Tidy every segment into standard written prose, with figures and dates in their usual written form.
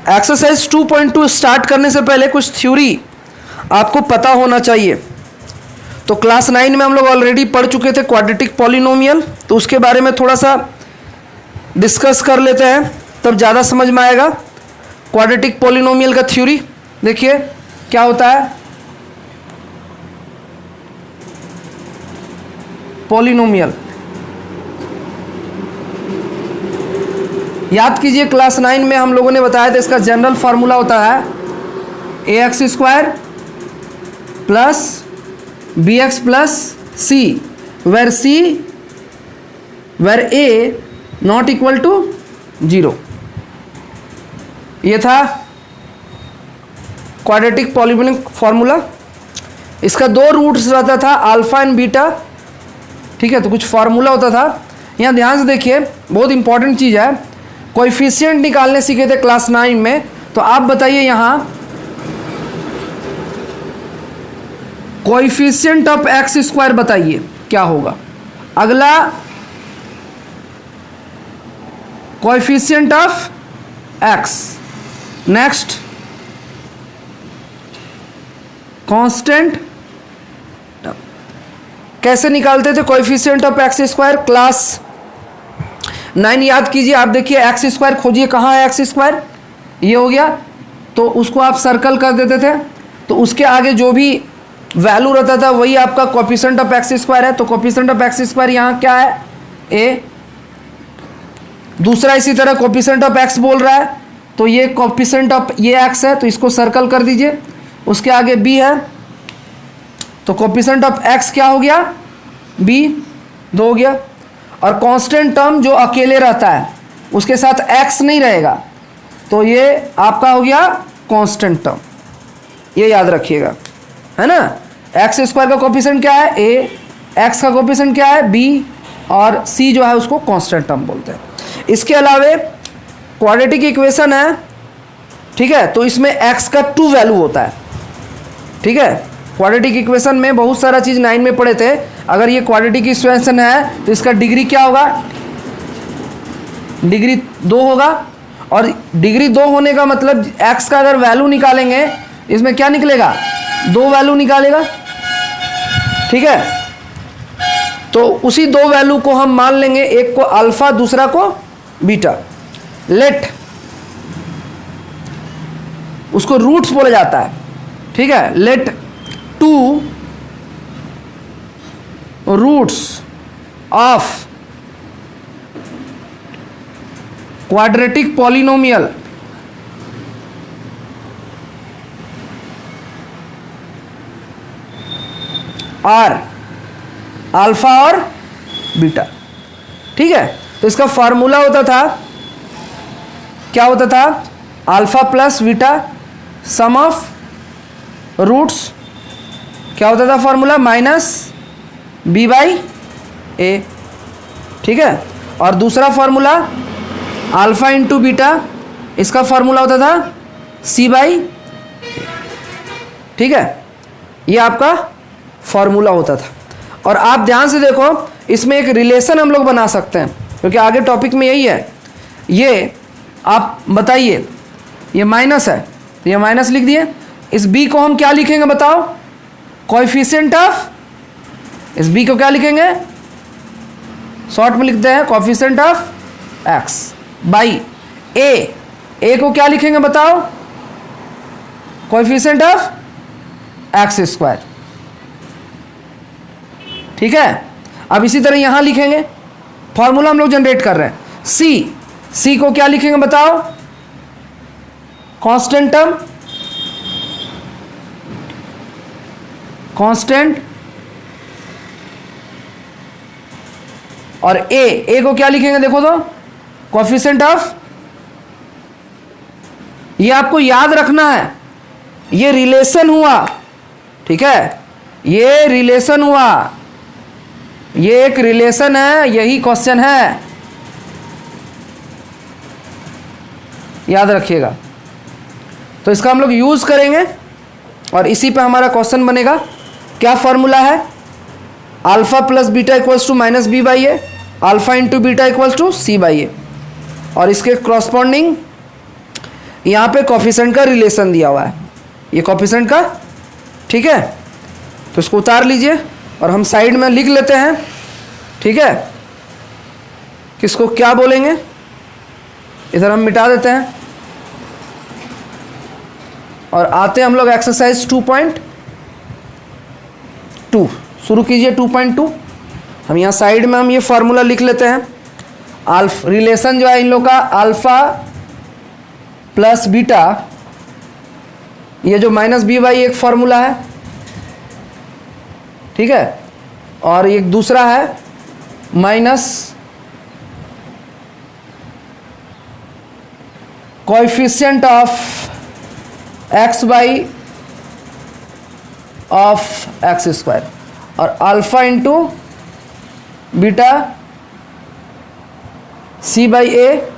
Exercise 2.2 start करने से पहले कुछ थ्योरी आपको पता होना चाहिए। तो क्लास 9 में हम लोग ऑलरेडी पढ़ चुके थे क्वाड्रेटिक पॉलिनोमियल, तो उसके बारे में थोड़ा सा डिस्कस कर लेते हैं, तब ज़्यादा समझ में आएगा। क्वाड्रेटिक पॉलिनोमियल का थ्योरी देखिए क्या होता है। पॉलिनोमियल याद कीजिए, क्लास 9 में हम लोगों ने बताया था इसका जनरल फार्मूला होता है ax² plus bx plus c, where a not equal to 0। ये था क्वाड्रेटिक पॉलिनोमियल फार्मूला। इसका दो रूट्स रहता था, अल्फा एंड बीटा, ठीक है। तो कुछ फार्मूला होता था। यहाँ ध्यान से देखिए, बहुत इंपॉर्टेंट चीज़ है। कोएफिशिएंट निकालने सीखे थे क्लास 9 में, तो आप बताइए यहाँ कोएफिशिएंट ऑफ x² बताइए क्या होगा। अगला coefficient of x, next constant. कैसे निकालते थे कोएफिशिएंट ऑफ x²? क्लास 9 याद कीजिए, आप देखिए x² खोजिए, कहाँ है x²? ये हो गया, तो उसको आप सर्कल कर देते थे, तो उसके आगे जो भी वैल्यू रहता था वही आपका कोएफिशिएंट ऑफ x² है। तो कोएफिशिएंट ऑफ x² यहाँ क्या है? a। दूसरा इसी तरह कोएफिशिएंट ऑफ x बोल रहा है, तो ये कोएफिशिएंट ऑफ ये x है, तो इसको सर्कल कर दीजिए। उसके आगे b है, तो कोएफिशिएंट ऑफ x क्या हो गया? b, 2 हो गया। और कांस्टेंट टर्म जो अकेले रहता है उसके साथ x नहीं रहेगा, तो ये आपका हो गया कांस्टेंट टर्म। ये याद रखिएगा, है ना। x² का कोएफिशिएंट क्या है? a, x का कोएफिशिएंट क्या है? b, और c जो है उसको कांस्टेंट टर्म बोलते हैं। इसके अलावे क्वाड्रेटिक इक्वेशन है, ठीक है, तो इसमें x का 2 वैल्यू होता है, ठीक है। क्वाड्रेटिक इक्वेशन में बहुत सारा चीज़ 9 में पढ़े थे। अगर ये क्वाड्रेटिक इक्वेशन है तो इसका डिग्री क्या होगा? डिग्री 2 होगा। और डिग्री 2 होने का मतलब x का अगर वैल्यू निकालेंगे, इसमें क्या निकलेगा? 2 वैल्यू निकालेगा, ठीक है। तो उसी 2 वैल्यू को हम मान लेंगे, एक को अल्फा दूसरा को बीटा। लेट, उसको रूट्स बोला जाता है, ठीक है। Let 2 roots of quadratic polynomial are alpha और बीटा, ठीक है। तो इसका फार्मूला होता था, क्या होता था? Alpha plus beta sum of roots, क्या होता था फार्मूला? माइनस b/a, ठीक है। और दूसरा फार्मूला अल्फा इंटू बीटा, इसका फार्मूला होता था c/a, ठीक है। ये आपका फार्मूला होता था। और आप ध्यान से देखो, इसमें एक रिलेशन हम लोग बना सकते हैं, क्योंकि आगे टॉपिक में यही है। ये आप बताइए, ये माइनस है तो ये माइनस लिख दिए। इस b को हम क्या लिखेंगे बताओ? कोएफिशिएंट ऑफ, इस b को क्या लिखेंगे? शॉर्ट में लिखते हैं coefficient of x by a को क्या लिखेंगे बताओ? कोएफिशिएंट ऑफ x², ठीक है। अब इसी तरह यहां लिखेंगे, फॉर्मूला हम लोग जनरेट कर रहे हैं। c को क्या लिखेंगे बताओ? Constant term, constant. और a को क्या लिखेंगे देखो तो? कोएफिशिएंट ऑफ, ये आपको याद रखना है, ये रिलेशन हुआ, ठीक है। ये रिलेशन हुआ, ये एक रिलेशन है, यही क्वेश्चन है, याद रखिएगा। तो इसका हम लोग यूज करेंगे और इसी पे हमारा क्वेश्चन बनेगा। क्या फॉर्मूला है? Alpha plus beta equals to minus b/a, alpha into beta equals to c/a। और इसके क्रॉसपॉन्डिंग यहाँ पे कॉफिशेंट का रिलेशन दिया हुआ है, ये कॉफिशेंट का, ठीक है। तो इसको उतार लीजिए और हम साइड में लिख लेते हैं, ठीक है। किसको क्या बोलेंगे, इधर हम मिटा देते हैं और आते हैं हम लोग एक्सरसाइज 2.2। शुरू कीजिए 2.2। हम यहाँ साइड में हम ये फार्मूला लिख लेते हैं। रिलेशन जो है इन लोग का अल्फा प्लस बीटा, ये जो माइनस बी वाई एक फार्मूला है, ठीक है, और एक दूसरा है minus coefficient of X by of X square, और alpha into beta C by A,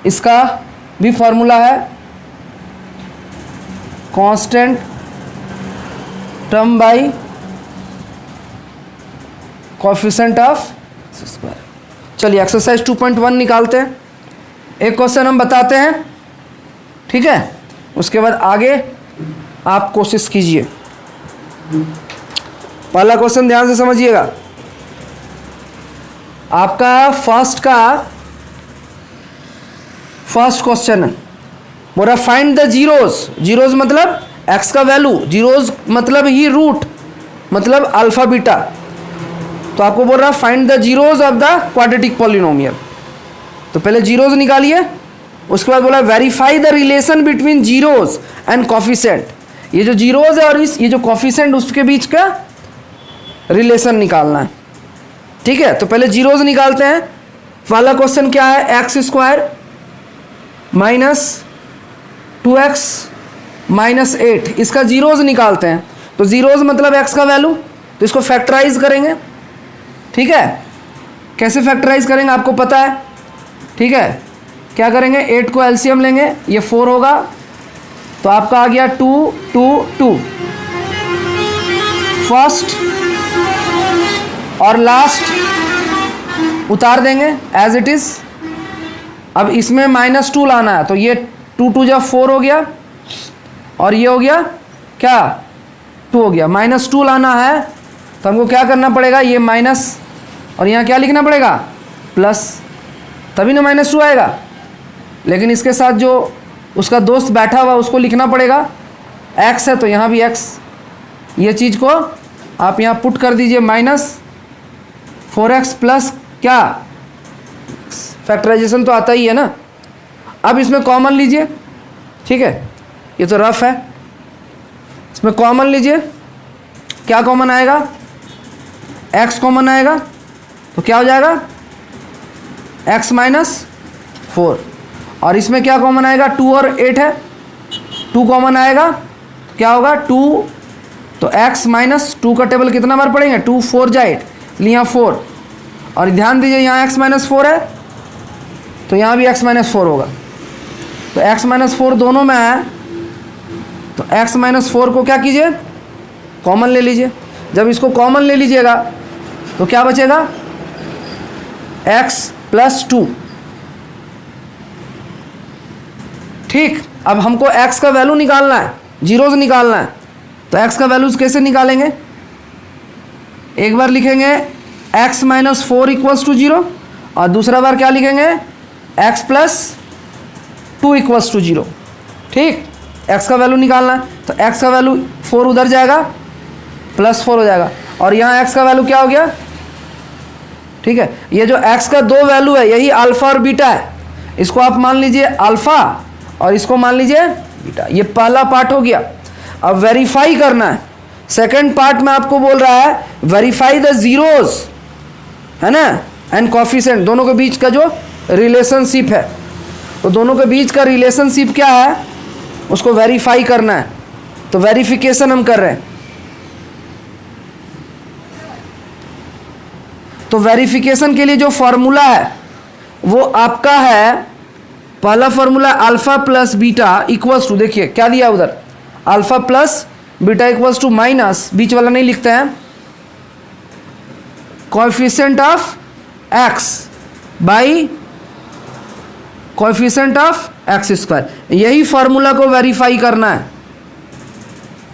इसका भी फॉर्मूला है constant term by coefficient of square. चलिए एक्सरसाइज 2.1 निकालते हैं। एक क्वेश्चन हम बताते हैं, ठीक है, उसके बाद आगे आप कोशिश कीजिए। पहला क्वेश्चन ध्यान से समझिएगा। आपका फर्स्ट क्वेश्चन बोल रहा फाइंड द जीरोज। जीरोज मतलब एक्स का वैल्यू, जीरोज मतलब ही रूट, मतलब अल्फा बीटा। तो आपको बोल रहा find the zeros of the quadratic polynomial. तो पहले जीरोज निकालिए, उसके बाद बोला verify the relation between zeros and coefficient. ये जो जीरोज है और ये जो कॉफिशेंट, उसके बीच का रिलेशन निकालना है, ठीक है। तो पहले जीरोज निकालते हैं। पहला क्वेश्चन क्या है, x square minus 2x minus 8, इसका जीरोज निकालते हैं। तो जीरोज मतलब एक्स का वैल्यू, तो इसको फैक्टराइज करेंगे, ठीक है। कैसे फैक्टराइज करेंगे आपको पता है, ठीक है। क्या करेंगे, 8 को एलसीएम लेंगे, ये 4 होगा, तो आपका आ गया 2 2 2। फर्स्ट और लास्ट उतार देंगे एज इट इज। अब इसमें -2 लाना है, तो ये 2 2 जब 4 हो गया और ये हो गया क्या 2 हो गया। -2 लाना है तो हमको क्या करना पड़ेगा, ये माइनस और यहाँ क्या लिखना पड़ेगा प्लस, तभी ना -2 आएगा। लेकिन इसके साथ जो उसका दोस्त बैठा हुआ उसको लिखना पड़ेगा, x है तो यहाँ भी x, ये चीज़ को आप यहाँ पुट कर दीजिए -4x प्लस क्या, फैक्टराइजेशन तो आता ही है ना। अब इसमें कॉमन लीजिए, ठीक है, ये तो रफ है, इसमें कॉमन लीजिए। क्या कॉमन आएगा, x कॉमन आएगा, तो क्या हो जाएगा x -4, और इसमें क्या कॉमन आएगा, 2 और 8 है, 2 कॉमन आएगा, क्या होगा 2, तो x -2 का टेबल कितना बार पढ़ेंगे, 2 4 जा 8, इसलिए यहाँ 4, और ध्यान दीजिए यहाँ x -4 है तो यहाँ भी x -4 होगा। तो x -4 दोनों में है, तो x -4 को क्या कीजिए, कॉमन ले लीजिए। जब इसको कॉमन ले लीजिएगा तो क्या बचेगा, x + 2, ठीक। अब हमको x का वैल्यू निकालना है, जीरोज निकालना है, तो x का वैल्यूज कैसे निकालेंगे, एक बार लिखेंगे x -4 = 0, और दूसरा बार क्या लिखेंगे x + 2 = 0, ठीक। x का वैल्यू निकालना है, तो x का वैल्यू 4 उधर जाएगा, +4 हो जाएगा, और यहाँ x का वैल्यू क्या हो गया, ठीक है। ये जो x का 2 वैल्यू है, यही अल्फा और बीटा है, इसको आप मान लीजिए अल्फा और इसको मान लीजिए बीटा। ये पहला पार्ट हो गया। अब वेरीफाई करना है, सेकंड पार्ट में आपको बोल रहा है वेरीफाई द जीरोज, है ना, एंड कोएफिशिएंट, दोनों के बीच का जो रिलेशनशिप है, तो दोनों के बीच का रिलेशनशिप क्या है उसको वेरीफाई करना है। तो वेरिफिकेशन हम कर रहे हैं। तो वेरिफिकेशन के लिए जो फॉर्मूला है वो आपका है, पहला formula alpha plus beta equals to, देखिए क्या दिया उधर, alpha plus beta equals to minus, बीच वाला नहीं लिखते हैं, coefficient of X by coefficient of X square. यही फार्मूला को वेरीफाई करना है।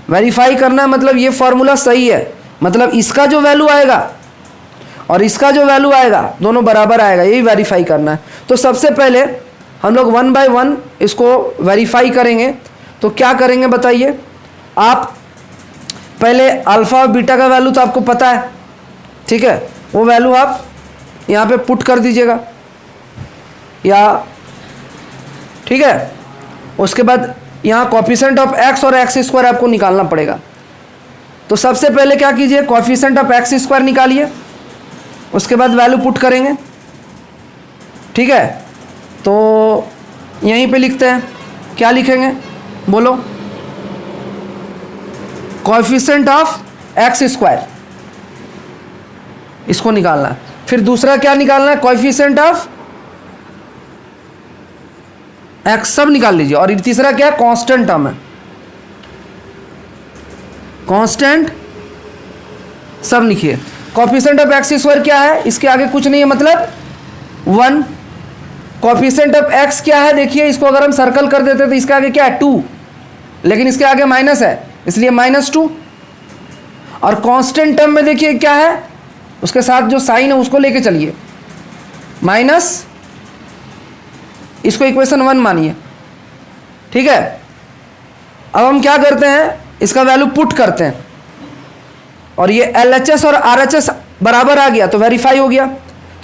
वेरीफाई करना है मतलब ये फार्मूला सही है, मतलब इसका जो वैल्यू आएगा और इसका जो वैल्यू आएगा दोनों बराबर आएगा, यही वेरीफाई करना है। तो सबसे पहले हम लोग 1 बाय 1 इसको वेरीफाई करेंगे। तो क्या करेंगे बताइए आप? पहले अल्फ़ा और बीटा का वैल्यू तो आपको पता है, ठीक है, वो वैल्यू आप यहाँ पे पुट कर दीजिएगा या, ठीक है। उसके बाद यहाँ कोएफिशिएंट ऑफ एक्स और एक्स स्क्वायर आपको निकालना पड़ेगा। तो सबसे पहले क्या कीजिए, कोएफिशिएंट ऑफ एक्स स्क्वायर निकालिए, उसके बाद वैल्यू पुट करेंगे, ठीक है। तो यहीं पे लिखते हैं, क्या लिखेंगे बोलो? कोएफिशिएंट ऑफ एक्स स्क्वायर, इसको निकालना है। फिर दूसरा क्या निकालना है? कोएफिशिएंट ऑफ एक्स, सब निकाल लीजिए। और तीसरा क्या है? कांस्टेंट टर्म है, कांस्टेंट सब लिखिए। कोएफिशिएंट ऑफ एक्स स्क्वायर क्या है? इसके आगे कुछ नहीं है, मतलब 1। कोएफिशिएंट ऑफ एक्स क्या है? देखिए इसको अगर हम सर्कल कर देते तो इसके आगे क्या है? 2, लेकिन इसके आगे माइनस है इसलिए -2। और कांस्टेंट टर्म में देखिए क्या है, उसके साथ जो साइन है उसको लेके चलिए, माइनस, इसको इक्वेशन 1 मानिए, ठीक है। अब हम क्या करते हैं, इसका वैल्यू पुट करते हैं और ये LHS और RHS बराबर आ गया तो वेरीफाई हो गया।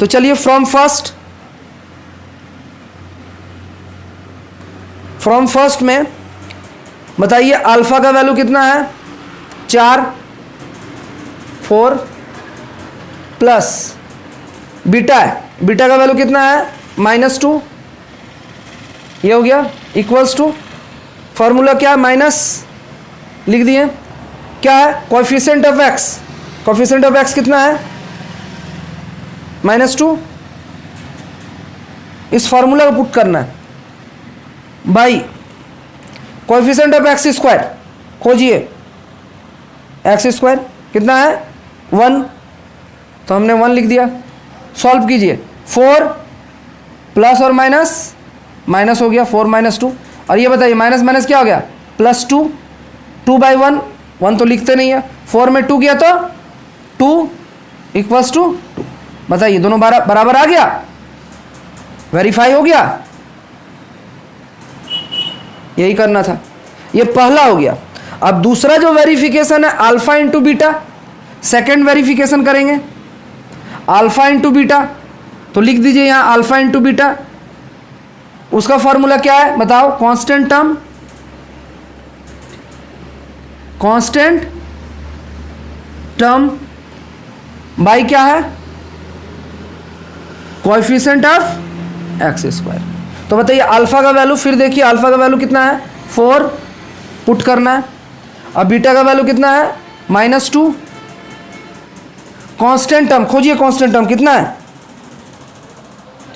तो चलिए फ्रॉम फर्स्ट में बताइए अल्फा का वैल्यू कितना है? 4, 4 प्लस बीटा है, बीटा का वैल्यू कितना है? -2। ये हो गया इक्वल्स टू, फॉर्मूला क्या है? माइनस लिख दिए। क्या है? Coefficient of X, coefficient of X कितना है? -2। इस फार्मूला को पुट करना है by coefficient of X square, खोजिए एक्स स्क्वायर कितना है? 1, तो हमने 1 लिख दिया। सॉल्व कीजिए, 4 प्लस और माइनस, माइनस हो गया 4 - 2। और ये बताइए माइनस माइनस क्या हो गया? +2, 2 बाई 1, 1 तो लिखते नहीं है, 4 में 2 गया तो 2 इक्वल्स टू 2। बताइए दोनों बराबर आ गया, वेरीफाई हो गया। यही करना था, ये पहला हो गया। अब दूसरा जो वेरिफिकेशन है alpha into beta, second verification करेंगे अल्फा इंटू बीटा। तो लिख दीजिए यहाँ अल्फा इंटू बीटा, उसका फॉर्मूला क्या है बताओ? Constant term, constant term by क्या है? Coefficient of X square. तो बताइए अल्फा का वैल्यू, फिर देखिए अल्फा का वैल्यू कितना है? 4 पुट करना है। अब बीटा का वैल्यू कितना है? -2। कांस्टेंट टर्म खोजिए, कांस्टेंट टर्म कितना है?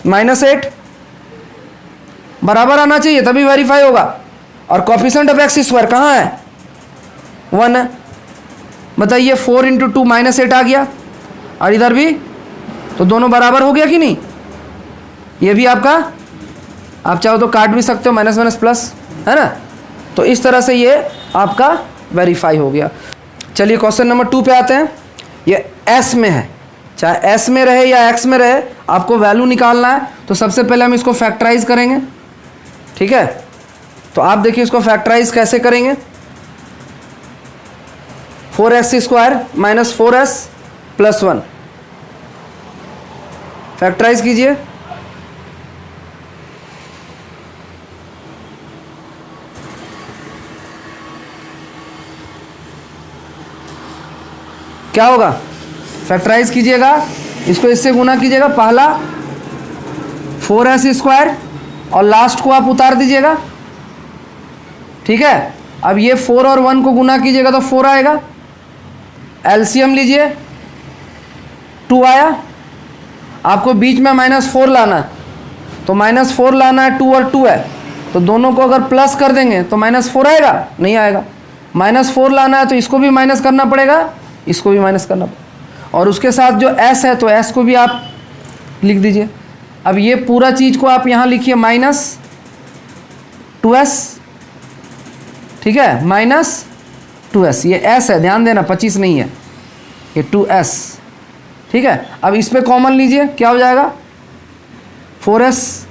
-8। बराबर आना चाहिए तभी वेरीफाई होगा। और कोएफिशिएंट ऑफ एक्स स्क्वायर कहाँ है? 1 है। बताइए 4 × 2 -8 आ गया, और इधर भी, तो दोनों बराबर हो गया कि नहीं? ये भी आपका, आप चाहो तो काट भी सकते हो, माइनस माइनस प्लस, है ना। तो इस तरह से ये आपका वेरीफाई हो गया। चलिए क्वेश्चन नंबर 2 पे आते हैं। ये एस में है, चाहे एस में रहे या एक्स में रहे, आपको वैल्यू निकालना है। तो सबसे पहले हम इसको फैक्टराइज करेंगे, ठीक है। तो आप देखिए इसको फैक्टराइज कैसे करेंगे। 4x² - 4s + 1 फैक्टराइज कीजिए। क्या होगा? फैक्टराइज कीजिएगा, इसको इससे गुना कीजिएगा। पहला 4s² और लास्ट को आप उतार दीजिएगा, ठीक है। अब ये 4 और 1 को गुना कीजिएगा तो 4 आएगा। एलसीएम लीजिए, 2 आया। आपको बीच में -4 लाना है, तो -4 लाना है, 2 और 2 है, तो दोनों को अगर प्लस कर देंगे तो -4 आएगा? नहीं आएगा। -4 लाना है तो इसको भी माइनस करना पड़ेगा, इसको भी माइनस करना पड़ेगा। और उसके साथ जो s है तो s को भी आप लिख दीजिए। अब ये पूरा चीज़ को आप यहाँ लिखिए -2s, ठीक है, -2s, ये s है, ध्यान देना 25 नहीं है, ये 2s, ठीक है। अब इस पे कॉमन लीजिए, क्या हो जाएगा 4s,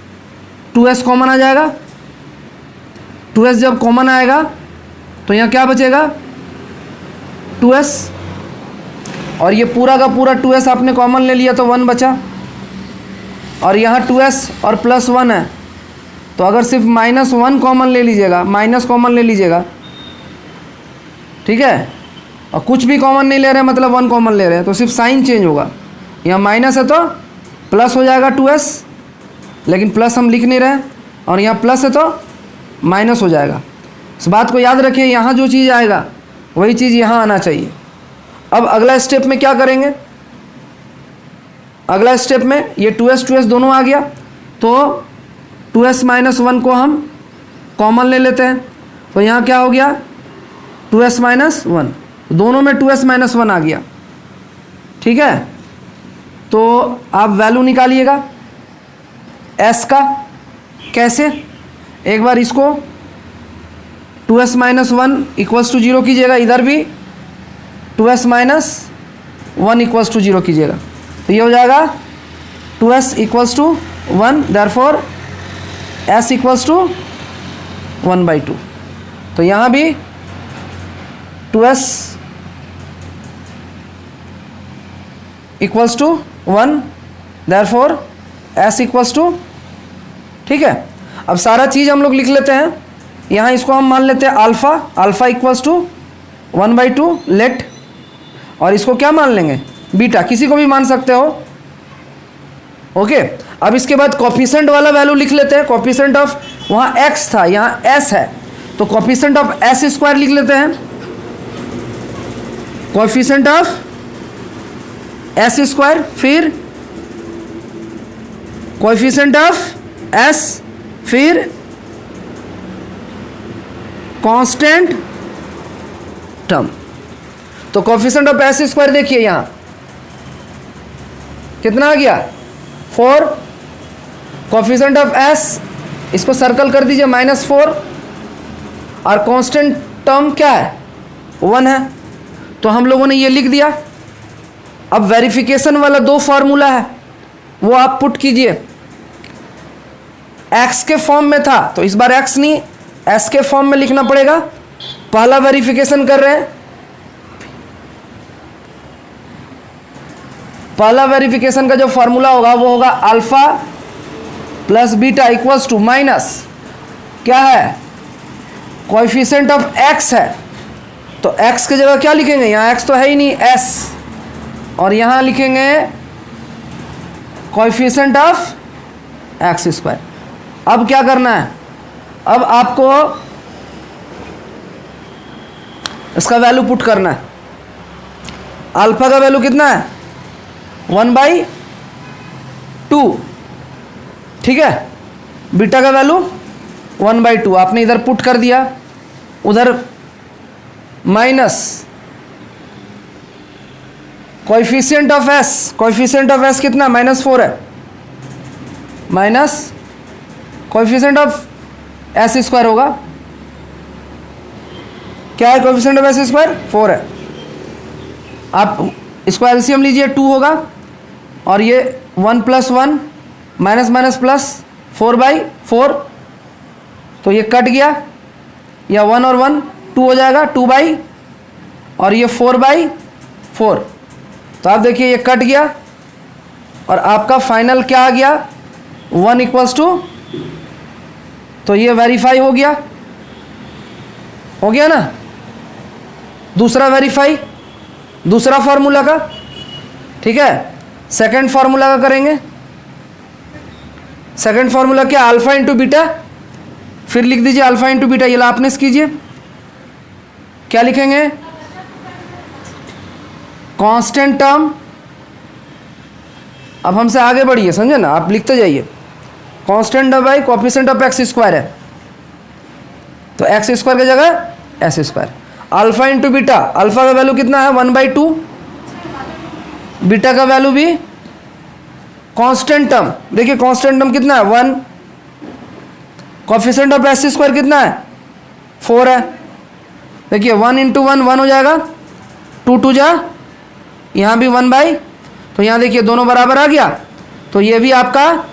2s कॉमन आ जाएगा। 2s जब कॉमन आएगा तो यहाँ क्या बचेगा 2s, और ये पूरा का पूरा 2s आपने कॉमन ले लिया तो 1 बचा, और यहाँ 2s और +1 है, तो अगर सिर्फ -1 कॉमन ले लीजिएगा, माइनस कॉमन ले लीजिएगा, ठीक है, और कुछ भी कॉमन नहीं ले रहे हैं मतलब 1 कॉमन ले रहे हैं, तो सिर्फ साइन चेंज होगा। यहाँ माइनस है तो प्लस हो जाएगा 2s, लेकिन प्लस हम लिख नहीं रहे, और यहाँ प्लस है तो माइनस हो जाएगा। इस बात को याद रखिए, यहाँ जो चीज़ आएगा वही चीज़ यहाँ आना चाहिए। अब अगला स्टेप में क्या करेंगे, अगला स्टेप में ये 2s दोनों आ गया, तो 2s - 1 को हम कॉमन ले लेते हैं, तो यहाँ क्या हो गया 2s - 1, दोनों में 2s - 1 आ गया, ठीक है। तो आप वैल्यू निकालिएगा s का, कैसे, एक बार इसको 2s - 1 = 0 कीजिएगा, इधर भी 2s - 1 = 0 कीजिएगा, तो ये हो जाएगा 2s = 1, देयरफॉर s = 1/2। तो यहाँ भी 2s = 1, देयरफॉर s = ठीक है। अब सारा चीज़ हम लोग लिख लेते हैं, यहाँ इसको हम मान लेते हैं अल्फ़ा, अल्फ़ा = 1/2 लेट, और इसको क्या मान लेंगे बीटा, किसी को भी मान सकते हो, ओके। अब इसके बाद कोफिशिएंट वाला वैल्यू लिख लेते हैं, कोफिशिएंट ऑफ, वहाँ x था यहाँ s है, तो कोफिशिएंट ऑफ s² लिख लेते हैं, कोफिशिएंट ऑफ s², फिर कोफिशिएंट ऑफ s, फिर कांस्टेंट टर्म। तो कोफिशिएंट ऑफ s² देखिए यहाँ कितना आ गया 4, कोफिशिएंट ऑफ s इसको सर्कल कर दीजिए -4, और कांस्टेंट टर्म क्या है 1 है, तो हम लोगों ने ये लिख दिया। अब वेरिफिकेशन वाला 2 फार्मूला है वो आप पुट कीजिए, x के फॉर्म में था तो इस बार x नहीं s के फॉर्म में लिखना पड़ेगा। पहला वेरिफिकेशन कर रहे हैं, पहला वेरिफिकेशन का जो फॉर्मूला होगा वो होगा alpha plus beta equals to minus क्या है कोएफिशिएंट ऑफ x है, तो x की जगह क्या लिखेंगे, यहाँ x तो है ही नहीं s, और यहाँ लिखेंगे कोएफिशिएंट ऑफ x²। अब क्या करना है, अब आपको इसका वैल्यू पुट करना है। अल्फा का वैल्यू कितना है 1/2, ठीक है, बीटा का वैल्यू 1/2 आपने इधर पुट कर दिया, उधर minus coefficient of s, coefficient of s कितना -4 है, माइनस कोएफिशिएंट ऑफ s² होगा, क्या है कोएफिशिएंट ऑफ s², 4 है। आप इसको एलसीएम लीजिए 2 होगा, और ये 1 + 1 माइनस माइनस प्लस 4/4, तो ये कट गया, या 1 और 1 2 हो जाएगा 2/, और ये 4/4, तो आप देखिए ये कट गया, और आपका फाइनल क्या आ गया 1 = तो ये वेरीफाई हो गया ना। दूसरा वेरीफाई दूसरा फार्मूला का, ठीक है, सेकंड फार्मूला का करेंगे। सेकंड फार्मूला क्या, अल्फा इंटू बीटा, फिर लिख दीजिए अल्फा इंटू बीटा, ये लाप्लास कीजिए, क्या लिखेंगे कांस्टेंट टर्म। अब हमसे आगे बढ़िए, समझे ना, आप लिखते जाइए, constant by coefficient of x² है, तो x² की जगह s²। Alpha into beta, alpha का वैल्यू कितना है 1/2, बीटा का वैल्यू भी कांस्टेंट टर्म, देखिए कांस्टेंट टर्म कितना है 1, कोएफिशिएंट ऑफ एस स्क्वायर कितना है 4 है। देखिए 1 इंटू 1 1 हो जाएगा, 2 2 जा, यहाँ भी 1/, तो यहाँ देखिए दोनों बराबर आ गया, तो ये भी आपका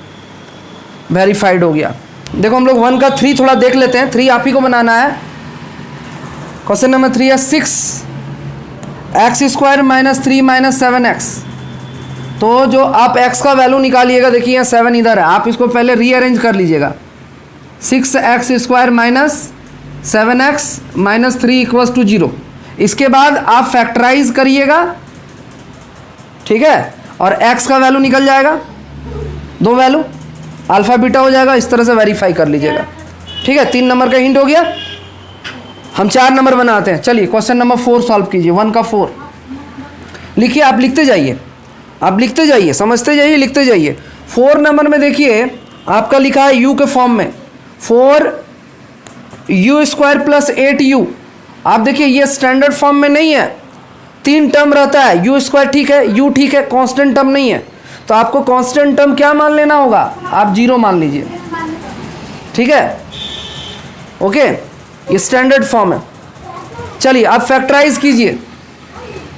वेरीफाइड हो गया। देखो हम लोग 1 का 3 थोड़ा देख लेते हैं, 3 आप ही को बनाना है। क्वेश्चन नंबर 3 है 6x² माइनस 3 माइनस 7x। तो जो आप x का वैल्यू निकालिएगा, देखिए यहाँ 7 इधर है, आप इसको पहले रीअरेंज कर लीजिएगा। 6x² minus 7x minus 3 equals to 0। इसके बाद आप फैक्टराइज करिएगा, ठीक है, और x का वैल्यू निकल जाएगा, 2 वैल्यू अल्फा बीटा हो जाएगा। इस तरह से वेरीफाई कर लीजिएगा, ठीक है। 3 नंबर का हिंट हो गया। हम 4 नंबर बनाते हैं। चलिए क्वेश्चन नंबर 4 सॉल्व कीजिए। 1 का 4 लिखिए, आप लिखते जाइए, आप लिखते जाइए, समझते जाइए, लिखते जाइए। 4 नंबर में देखिए आपका लिखा है u के फॉर्म में 4u² प्लस 8u। आप देखिए ये स्टैंडर्ड फॉर्म में नहीं है, 3 टर्म रहता है, u² ठीक है, u ठीक है, कांस्टेंट टर्म नहीं है। तो आपको कांस्टेंट टर्म क्या मान लेना होगा, आप 0 मान लीजिए, ठीक है, ओके। ये स्टैंडर्ड फॉर्म है। चलिए आप फैक्टराइज कीजिए।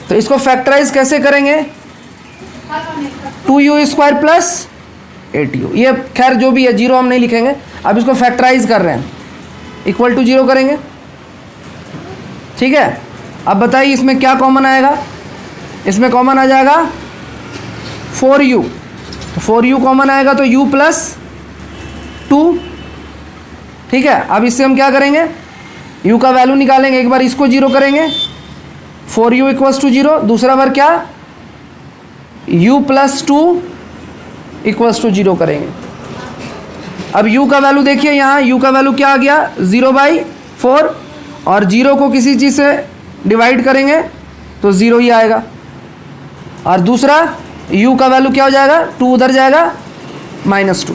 तो इसको फैक्टराइज कैसे करेंगे, 2u² प्लस 8u, ये खैर जो भी है 0 हम नहीं लिखेंगे। अब इसको फैक्टराइज कर रहे हैं, इक्वल टू 0 करेंगे, ठीक है। अब बताइए इसमें क्या कॉमन आएगा, इसमें कॉमन आ जाएगा 4u, तो 4u कॉमन आएगा तो u प्लस 2, ठीक है। अब इससे हम क्या करेंगे, u का वैल्यू निकालेंगे। एक बार इसको 0 करेंगे, 4u इक्वल्स टू 0। दूसरा बार क्या, u प्लस 2 इक्वल्स टू 0 करेंगे। अब u का वैल्यू देखिए, यहाँ u का वैल्यू क्या आ गया 0/4, और 0 को किसी चीज़ से डिवाइड करेंगे तो 0 ही आएगा। और दूसरा u का वैल्यू क्या हो जाएगा, 2 उधर जाएगा, -2।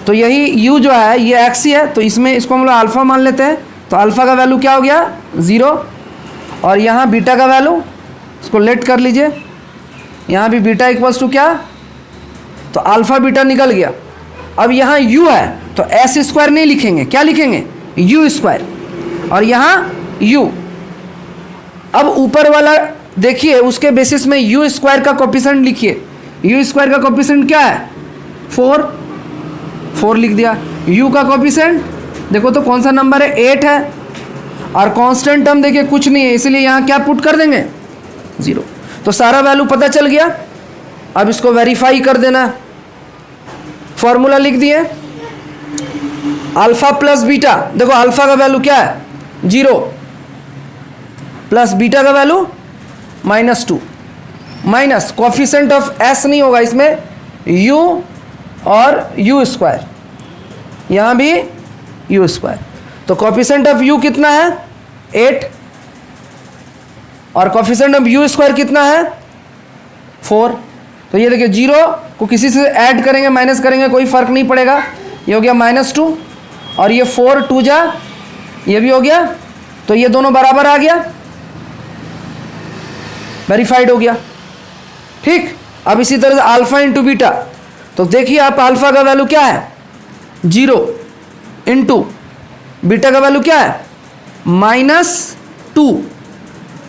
तो यही u जो है ये x ही है, तो इसमें इसको हम लोग अल्फ़ा मान लेते हैं। तो अल्फ़ा का वैल्यू क्या हो गया 0, और यहाँ बीटा का वैल्यू, इसको लेट कर लीजिए, यहाँ भी बीटा इक्वल्स टू क्या, तो अल्फ़ा बीटा निकल गया। अब यहाँ u है तो s² नहीं लिखेंगे, क्या लिखेंगे u², और यहाँ u। अब ऊपर वाला देखिए उसके बेसिस में u² का कोएफिशिएंट लिखिए। u² का कोएफिशिएंट क्या है 4 लिख दिया। u का कोएफिशिएंट देखो तो कौन सा नंबर है 8 है, और कांस्टेंट टर्म देखिए कुछ नहीं है, इसलिए यहाँ क्या पुट कर देंगे 0। तो सारा वैल्यू पता चल गया। अब इसको वेरीफाई कर देना। फॉर्मूला लिख दिए, अल्फा प्लस बीटा, देखो अल्फा का वैल्यू क्या है 0, प्लस बीटा का value -2, minus coefficient of s नहीं होगा इसमें, u और u², यहाँ भी u²। तो कोएफिशिएंट ऑफ u कितना है 8, और कोएफिशिएंट ऑफ u² कितना है 4। तो ये देखिए 0 को किसी से ऐड करेंगे, माइनस करेंगे, कोई फर्क नहीं पड़ेगा। ये हो गया -2, और ये 4 2 जा, ये भी हो गया, तो ये दोनों बराबर आ गया, वेरीफाइड हो गया, ठीक। अब इसी तरह से अल्फा इंटू बीटा, तो देखिए आप अल्फा का वैल्यू क्या है 0 इंटू बीटा का वैल्यू क्या है -2,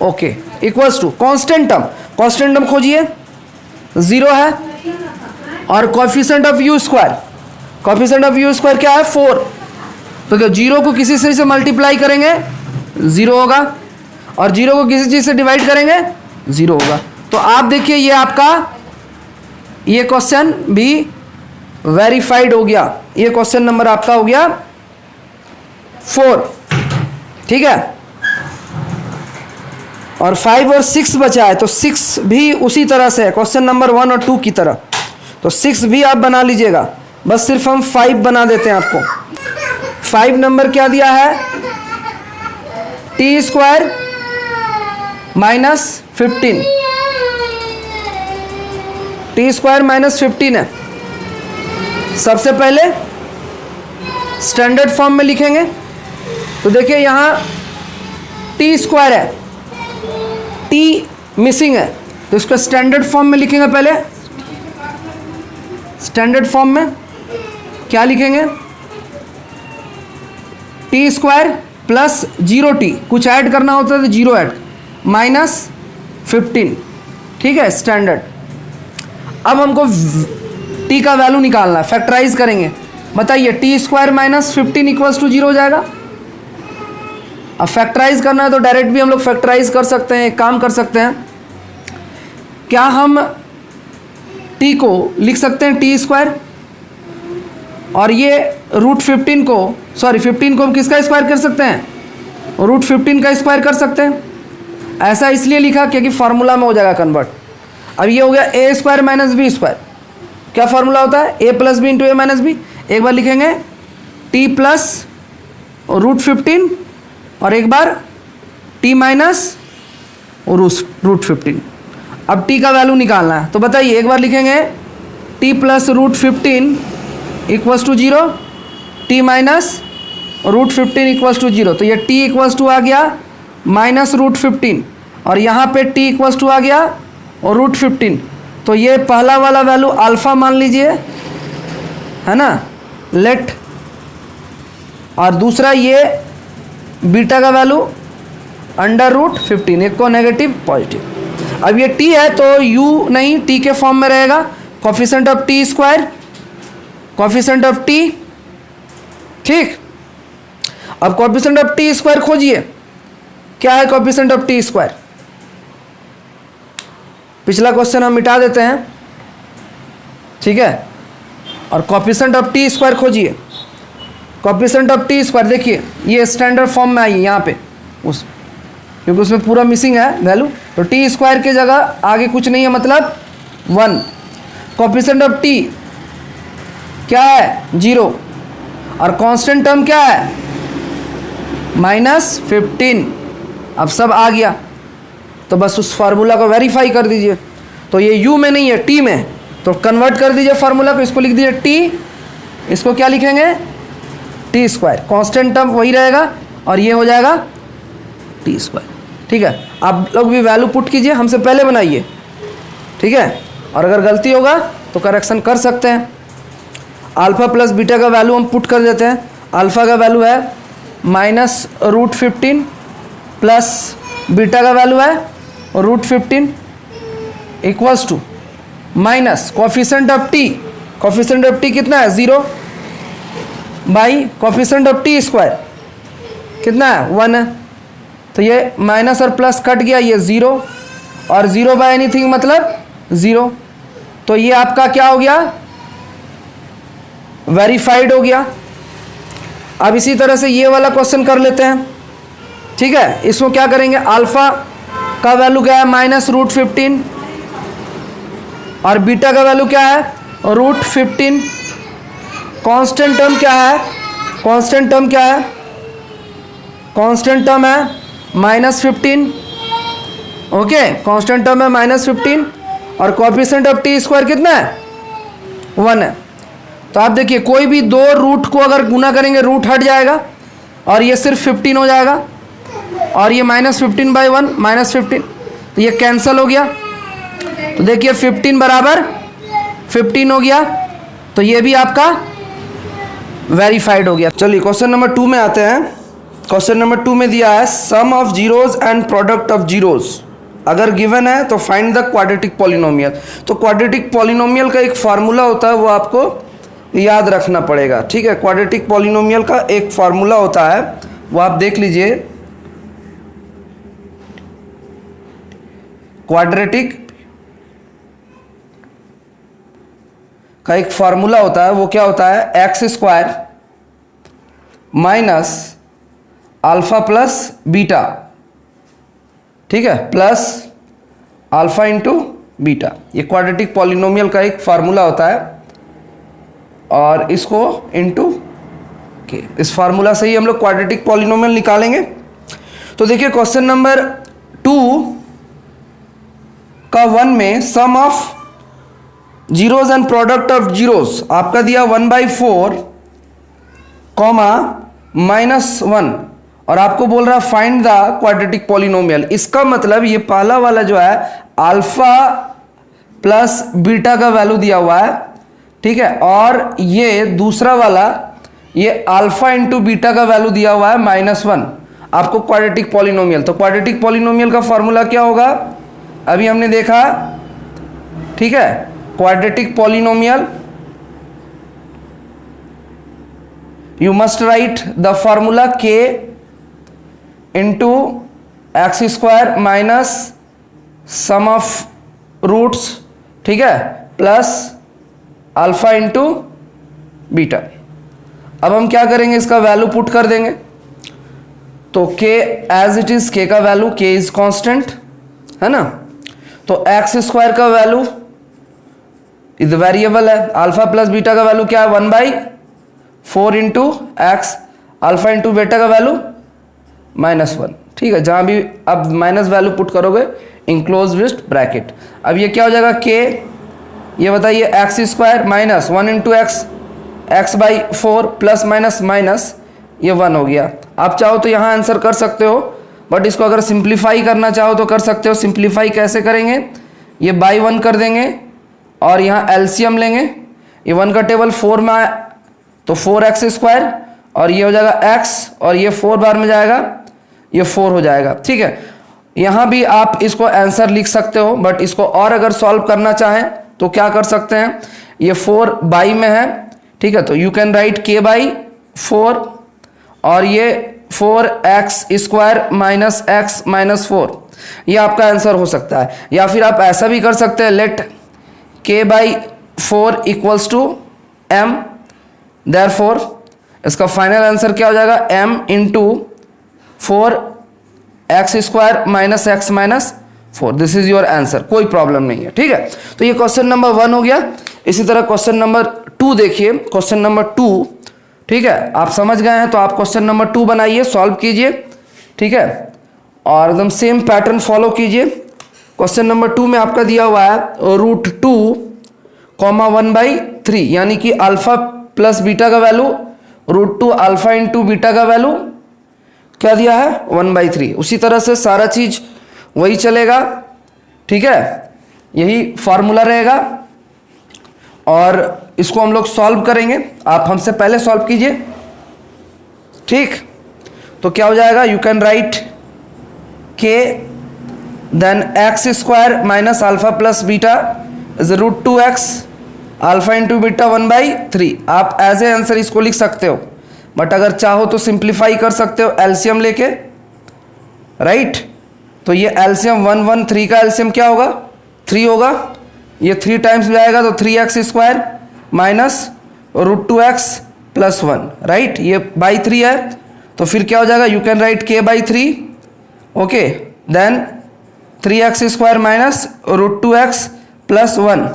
okay, equals to constant term. Constant term खोजिए, 0 है, और coefficient of u², coefficient of u² क्या है 4। तो क्या 0 को किसी चीज़ से मल्टीप्लाई करेंगे 0 होगा, और 0 को किसी चीज़ से डिवाइड करेंगे 0 होगा। तो आप देखिए ये आपका ये क्वेश्चन भी वेरीफाइड हो गया। ये क्वेश्चन नंबर आपका हो गया 4, ठीक है। और 5 और 6 बचा है, तो 6 भी उसी तरह से है क्वेश्चन नंबर 1 और 2 की तरह। तो 6 भी आप बना लीजिएगा, बस सिर्फ हम 5 बना देते हैं आपको। 5 नंबर क्या दिया है t² -15, t² -15 है। सबसे पहले स्टैंडर्ड फॉर्म में लिखेंगे, तो देखिए यहाँ t² है, t मिसिंग है, तो इसको स्टैंडर्ड फॉर्म में लिखेंगे पहले स्टैंडर्ड फॉर्म में क्या लिखेंगे, टी स्क्वायर प्लस 0t, कुछ ऐड करना होता है तो 0 ऐड, माइनस 15, ठीक है स्टैंडर्ड। अब हमको t का वैल्यू निकालना है, फैक्टराइज करेंगे। बताइए T square minus 15 equals to 0 हो जाएगा। अब फैक्टराइज करना है तो डायरेक्ट भी हम लोग फैक्टराइज कर सकते हैं, एक काम कर सकते हैं, क्या हम t को लिख सकते हैं टी स्क्वायर, और ये √15 को, सॉरी 15 को हम किसका स्क्वायर कर सकते हैं, √15 का स्क्वायर कर सकते हैं। ऐसा इसलिए लिखा क्योंकि फार्मूला में हो जाएगा कन्वर्ट। अब ये हो गया a square minus B square, क्या फार्मूला होता है, a plus B into A minus B. एक बार लिखेंगे t प्लस √15 और एक बार t माइनस √15। अब t का वैल्यू निकालना है तो बताइए, एक बार लिखेंगे t plus √15 equals to 0, t minus √15 equals to 0, तो ये t इक्वल्स टू आ गया माइनस √15 और यहाँ पे t इक्वल्स टू आ गया और √15। तो ये पहला वाला वैल्यू अल्फ़ा मान लीजिए, है ना, लेट, और दूसरा ये बीटा का वैल्यू √15, एक को नेगेटिव पॉजिटिव। अब ये t है तो u नहीं, t के फॉर्म में रहेगा, coefficient of t square, coefficient of t, ठीक। अब कोफिशिएंट ऑफ t स्क्वायर खोजिए, क्या है कोफिशिएंट ऑफ t स्क्वायर। पिछला क्वेश्चन हम मिटा देते हैं, ठीक है, और कोफिशिएंट ऑफ t स्क्वायर खोजिए। कोफिशिएंट ऑफ t स्क्वायर देखिए ये स्टैंडर्ड फॉर्म में आई है यहाँ पे, उस क्योंकि उसमें पूरा मिसिंग है वैल्यू, तो t स्क्वायर की जगह आगे कुछ नहीं है, मतलब 1। कोफिशिएंट ऑफ t क्या है 0, और कांस्टेंट टर्म क्या है -15। अब सब आ गया तो बस उस फार्मूला को वेरीफाई कर दीजिए। तो ये u में नहीं है t में, तो कन्वर्ट कर दीजिए फार्मूला को, इसको लिख दीजिए t, इसको क्या लिखेंगे t स्क्वायर, कांस्टेंट टर्म वही रहेगा और ये हो जाएगा t स्क्वायर, ठीक है। आप लोग भी वैल्यू पुट कीजिए, हमसे पहले बनाइए, ठीक है, और अगर गलती होगा तो करेक्शन कर सकते हैं। अल्फ़ा प्लस बीटा का वैल्यू हम पुट कर देते हैं। अल्फ़ा का वैल्यू है -√15 प्लस बीटा का वैल्यू है √15 equals to minus coefficient of t, coefficient of t कितना है 0, by coefficient of t square कितना है 1 है, तो ये माइनस और प्लस कट गया, ये 0 और 0 बाय एनीथिंग मतलब 0, तो ये आपका क्या हो गया, वेरीफाइड हो गया। अब इसी तरह से ये वाला क्वेश्चन कर लेते हैं, ठीक है। इसमें क्या करेंगे, अल्फ़ा का वैल्यू क्या है -√15 और बीटा का वैल्यू क्या है √15। कांस्टेंट टर्म क्या है, कांस्टेंट टर्म क्या है, कांस्टेंट टर्म है -15, ओके, कांस्टेंट टर्म है -15 और कोफिशिएंट ऑफ t स्क्वायर कितना है 1 है। तो आप देखिए कोई भी दो रूट को अगर गुना करेंगे रूट हट जाएगा और ये सिर्फ 15 हो जाएगा, और ये -15/1 -15, तो ये कैंसिल हो गया। तो देखिए 15 बराबर 15 हो गया, तो ये भी आपका वेरीफाइड हो गया। चलिए क्वेश्चन नंबर 2 में आते हैं। क्वेश्चन नंबर 2 में दिया है sum of zeros and product of zeros अगर गिवन है तो फाइंड द क्वाड्रेटिक पॉलिनोमियल। तो क्वाड्रेटिक पॉलिनोमियल का एक फार्मूला होता है, वो आपको याद रखना पड़ेगा, ठीक है। क्वाड्रेटिक पॉलिनोमियल का एक फार्मूला होता है, वो आप देख लीजिए। क्वाड्रेटिक का एक फार्मूला होता है, वो क्या होता है x² minus alpha plus beta, ठीक है, प्लस अल्फ़ा इंटू बीटा। ये क्वाड्रेटिक पॉलिनोमियल का एक फार्मूला होता है, और इसको इंटू के, इस फार्मूला से ही हम लोग क्वाड्रेटिक पॉलिनोमियल निकालेंगे। तो देखिए क्वेश्चन नंबर 2 का 1 में sum of zeros and product of zeros आपका दिया 1/4 -1, और आपको बोल रहा फाइंड द क्वाड्रेटिक पॉलिनोमियल। इसका मतलब ये पहला वाला जो है अल्फा प्लस बीटा का वैल्यू दिया हुआ है, ठीक है। और ये दूसरा वाला ये अल्फा इंटू बीटा का वैल्यू दिया हुआ है -1 आपको क्वाड्रेटिक पॉलिनोमियल। तो क्वाड्रेटिक पॉलिनोमियल का फॉर्मूला क्या होगा अभी हमने देखा, ठीक है। Quadratic polynomial you must write the formula k into x square minus sum of roots, ठीक है, प्लस अल्फा इंटू बीटा। अब हम क्या करेंगे, इसका वैल्यू पुट कर देंगे। तो k as it is, k का वैल्यू, k इज कांस्टेंट है ना। तो एक्स स्क्वायर का वैल्यू इज वेरिएबल है, अल्फा प्लस बीटा का वैल्यू क्या है 1/4 into X, alpha into beta का वैल्यू -1, ठीक है। जहां भी अब माइनस वैल्यू पुट करोगे इनक्लोज विथ ब्रैकेट। अब ये क्या हो जाएगा k, ये बताइए X square minus 1 into X, x/4 plus minus minus ये 1 हो गया। आप चाहो तो यहाँ आंसर कर सकते हो, बट इसको अगर सिंप्लीफाई करना चाहो तो कर सकते हो। सिंप्लीफाई कैसे करेंगे, ये बाई 1 कर देंगे और यहाँ एलसीएम लेंगे। ये 1 का टेबल 4 में आए तो 4x स्क्वायर, और ये हो जाएगा x, और ये 4 बार में जाएगा, ये 4 हो जाएगा, ठीक है। यहाँ भी आप इसको आंसर लिख सकते हो, बट इसको और अगर सॉल्व करना चाहें तो क्या कर सकते हैं, ये 4 बाई में है, ठीक है। तो यू कैन राइट k/4 और ये 4x square minus x minus 4, ये आपका आंसर हो सकता है। या फिर आप ऐसा भी कर सकते हैं, let k/4 equals to m, therefore इसका फाइनल आंसर क्या हो जाएगा m into 4x square minus x minus 4। This is your answer, कोई प्रॉब्लम नहीं है, ठीक है। तो ये क्वेश्चन नंबर 1 हो गया। इसी तरह क्वेश्चन नंबर 2 देखिए, क्वेश्चन नंबर 2, ठीक है। आप समझ गए हैं तो आप क्वेश्चन नंबर 2 बनाइए, सॉल्व कीजिए, ठीक है, और एकदम सेम पैटर्न फॉलो कीजिए। क्वेश्चन नंबर 2 में आपका दिया हुआ है √2, 1/3, यानी कि अल्फा प्लस बीटा का वैल्यू √2 अल्फा इंटू बीटा का वैल्यू क्या दिया है 1/3। उसी तरह से सारा चीज वही चलेगा, ठीक है, यही फॉर्मूला रहेगा और इसको हम लोग सॉल्व करेंगे। आप हमसे पहले सॉल्व कीजिए, ठीक। तो क्या हो जाएगा, you can write k then x square minus alpha plus beta is √2x alpha into beta 1/3। आप एज ए आंसर इसको लिख सकते हो, बट अगर चाहो तो सिंप्लीफाई कर सकते हो एलसीएम लेके, राइट। तो ये एलसीएम 1 1 3 का एलसीएम क्या होगा 3 होगा, ये 3 टाइम्स जाएगा तो 3x square minus √2x plus 1, right. ये बाई 3 है तो फिर क्या हो जाएगा, you can write k/3, okay, then 3x square minus √2x plus 1।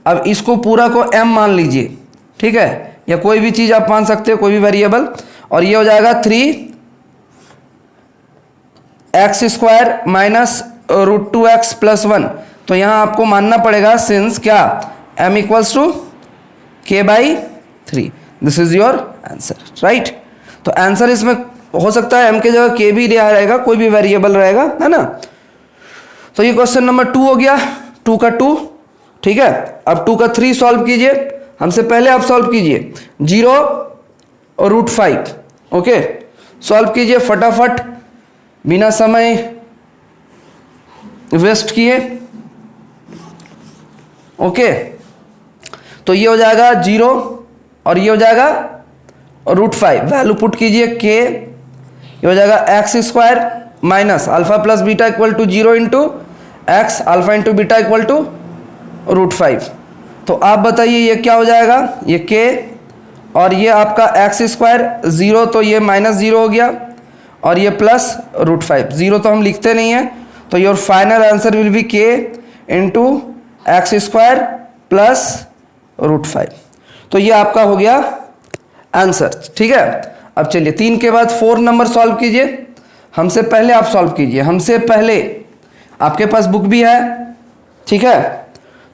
अब इसको पूरा को m मान लीजिए, ठीक है, या कोई भी चीज आप मान सकते हो, कोई भी वेरिएबल, और ये हो जाएगा 3x square minus √2x plus 1। तो यहाँ आपको मानना पड़ेगा सिंस क्या m equals to k/3। This is your answer, right. तो आंसर इसमें हो सकता है m के जगह k भी दिया रहेगा, कोई भी वेरिएबल रहेगा, है ना। तो ये क्वेश्चन नंबर 2 हो गया, 2 का 2, ठीक है। अब 2 का 3 सॉल्व कीजिए, हमसे पहले आप सॉल्व कीजिए 0 और √5, ओके। सॉल्व कीजिए फटाफट बिना समय वेस्ट किए, ओके। तो ये हो जाएगा 0 और ये हो जाएगा √5, वैल्यू पुट कीजिए k, ये हो जाएगा x square minus alpha plus beta equal to 0 into X, alpha into beta equal to √5। तो आप बताइए ये क्या हो जाएगा, ये k और ये आपका x स्क्वायर 0, तो ये -0 हो गया, और ये प्लस √5, 0 तो हम लिखते नहीं है, तो your final answer will be k into x square plus √5। तो ये आपका हो गया आंसर, ठीक है। अब चलिए 3 के बाद 4 नंबर सॉल्व कीजिए। हमसे पहले आप सॉल्व कीजिए, हमसे पहले, आपके पास बुक भी है, ठीक है।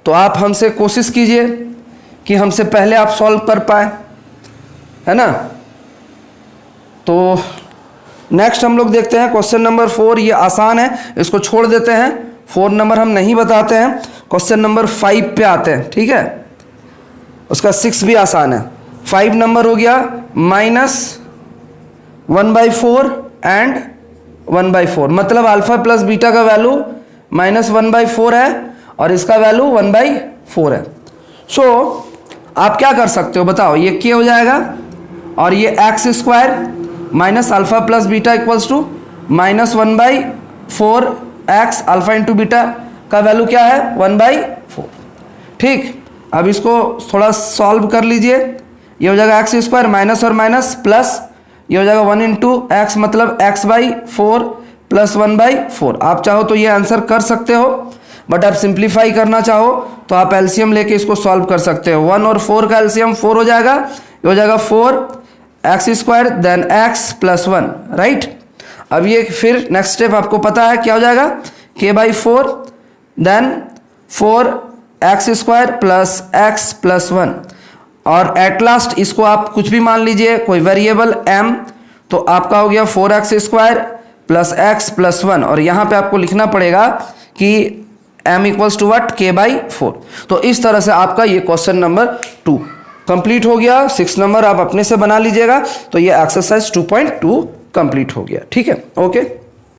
तो आप हमसे कोशिश कीजिए कि हमसे पहले आप सॉल्व कर पाए, है ना। तो नेक्स्ट हम लोग देखते हैं क्वेश्चन नंबर 4। ये आसान है, इसको छोड़ देते हैं, 4 नंबर हम नहीं बताते हैं, क्वेश्चन नंबर 5 पे आते हैं, ठीक है। उसका 6 भी आसान है। 5 नंबर हो गया -1/4 एंड 1/4, मतलब अल्फा प्लस बीटा का वैल्यू -1/4 है और इसका वैल्यू 1/4 है। सो आप क्या कर सकते हो बताओ, ये क्या हो जाएगा और ये X square minus alpha plus beta equals to -1/4 X, alpha into beta का वैल्यू क्या है 1/4। ठीक, अब इसको थोड़ा सॉल्व कर लीजिए। ये हो जाएगा एक्स स्क्वायर माइनस और माइनस प्लस, ये हो जाएगा 1 इंटू एक्स मतलब x/4 प्लस 1/4। आप चाहो तो ये आंसर कर सकते हो, बट आप सिंप्लीफाई करना चाहो तो आप एलसीएम लेके इसको सॉल्व कर सकते हो। 1 और 4 का एलसीएम 4 हो जाएगा, ये हो जाएगा 4x² then x plus 1, right. अब ये फिर नेक्स्ट स्टेप आपको पता है क्या हो जाएगा, k/4 then 4x² plus x plus 1, और एट लास्ट इसको आप कुछ भी मान लीजिए, कोई वेरिएबल m, तो आपका हो गया 4x² प्लस x प्लस 1, और यहाँ पे आपको लिखना पड़ेगा कि m equals to what, k/4। तो इस तरह से आपका ये क्वेश्चन नंबर 2 कंप्लीट हो गया। 6 नंबर आप अपने से बना लीजिएगा, तो ये एक्सरसाइज 2.2 कंप्लीट हो गया। ठीक है, ओके।